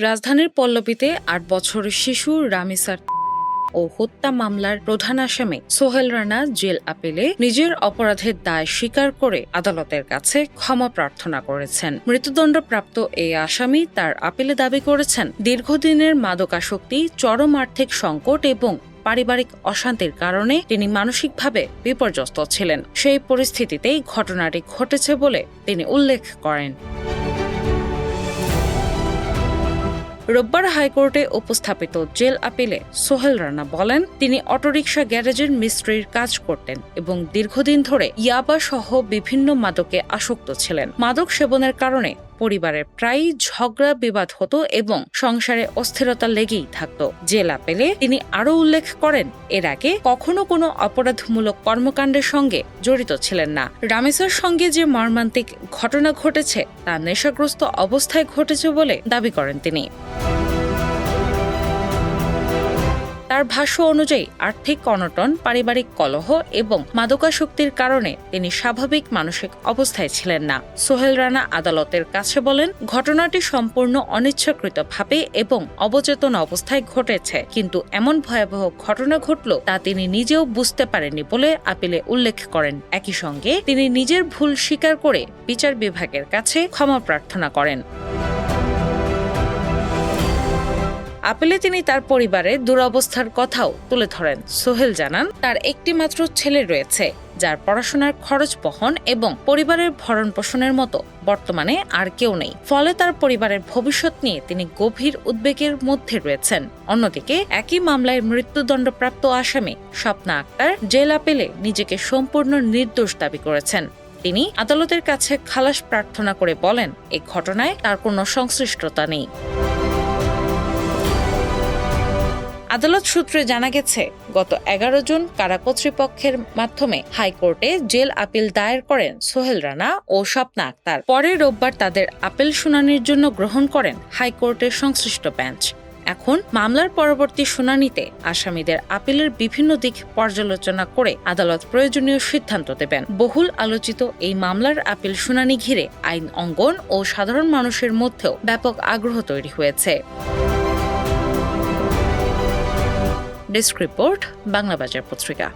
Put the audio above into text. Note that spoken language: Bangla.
রাজধানীর পল্লবীতে ৮ বছরের শিশু রামিসার ও হত্যা মামলার প্রধান আসামি সোহেল রানা জেল আপিলে নিজের অপরাধের দায় স্বীকার করে আদালতের কাছে ক্ষমা প্রার্থনা করেছেন। মৃত্যুদণ্ডপ্রাপ্ত এই আসামি তার আপিলে দাবি করেছেন, দীর্ঘদিনের মাদকাসক্তি, চরম আর্থিক সংকট এবং পারিবারিক অশান্তির কারণে তিনি মানসিকভাবে বিপর্যস্ত ছিলেন। সেই পরিস্থিতিতেই ঘটনাটি ঘটেছে বলে তিনি উল্লেখ করেন। রোববার হাইকোর্টে উপস্থাপিত জেল আপিলে সোহেল রানা বলেন, তিনি অটোরিকশা গ্যারেজের মিস্ত্রির কাজ করতেন এবং দীর্ঘদিন ধরে ইয়াবা সহ বিভিন্ন মাদকে আসক্ত ছিলেন। মাদক সেবনের কারণে পরিবারের প্রায়ই ঝগড়া বিবাদ হতো এবং সংসারে অস্থিরতা লেগেই থাকত। জেল আপিলে তিনি আরও উল্লেখ করেন, এর আগে কখনো কোনো অপরাধমূলক কর্মকাণ্ডের সঙ্গে জড়িত ছিলেন না। রামিসার সঙ্গে যে মর্মান্তিক ঘটনা ঘটেছে তা নেশাগ্রস্ত অবস্থায় ঘটেছে বলে দাবি করেন তিনি। তার ভাষ্য অনুযায়ী আর্থিক অনটন, পারিবারিক কলহ এবং মাদকাসক্তির কারণে তিনি স্বাভাবিক মানসিক অবস্থায় ছিলেন না। সোহেল রানা আদালতের কাছে বলেন, ঘটনাটি সম্পূর্ণ অনিচ্ছাকৃতভাবে এবং অবচেতন অবস্থায় ঘটেছে, কিন্তু এমন ভয়াবহ ঘটনা ঘটল তা তিনি নিজেও বুঝতে পারেননি বলে আপিলে উল্লেখ করেন। একই সঙ্গে তিনি নিজের ভুল স্বীকার করে বিচার বিভাগের কাছে ক্ষমা প্রার্থনা করেন। আপিলে তিনি তার পরিবারের দুরবস্থার কথাও তুলে ধরেন। সোহেল জানান, তার একটি মাত্র ছেলে রয়েছে যার পড়াশোনার খরচ বহন এবং পরিবারের ভরণ পোষণের মতো বর্তমানে আর কেউ নেই। ফলে তার পরিবারের ভবিষ্যৎ নিয়ে তিনি গভীর উদ্বেগের মধ্যে রয়েছেন। অন্যদিকে একই মামলায় মৃত্যুদণ্ডপ্রাপ্ত আসামি স্বপ্না আক্তার জেল আপিলে নিজেকে সম্পূর্ণ নির্দোষ দাবি করেছেন। তিনি আদালতের কাছে খালাস প্রার্থনা করে বলেন, এই ঘটনায় তার কোনো সংশ্লিষ্টতা নেই। আদালত সূত্রে জানা গেছে, গত ১১ জুন কারা কর্তৃপক্ষের মাধ্যমে হাইকোর্টে জেল আপিল দায়ের করেন সোহেল রানা ও স্বপ্না আক্তার। পরে রোববার তাদের আপিল শুনানির জন্য গ্রহণ করেন হাইকোর্টের সংশ্লিষ্ট বেঞ্চ। এখন মামলার পরবর্তী শুনানিতে আসামিদের আপিলের বিভিন্ন দিক পর্যালোচনা করে আদালত প্রয়োজনীয় সিদ্ধান্ত দেবেন। বহুল আলোচিত এই মামলার আপিল শুনানি ঘিরে আইন অঙ্গন ও সাধারণ মানুষের মধ্যেও ব্যাপক আগ্রহ তৈরি হয়েছে। ডেস্ক রিপোর্ট, বাংলাবাজার পত্রিকা।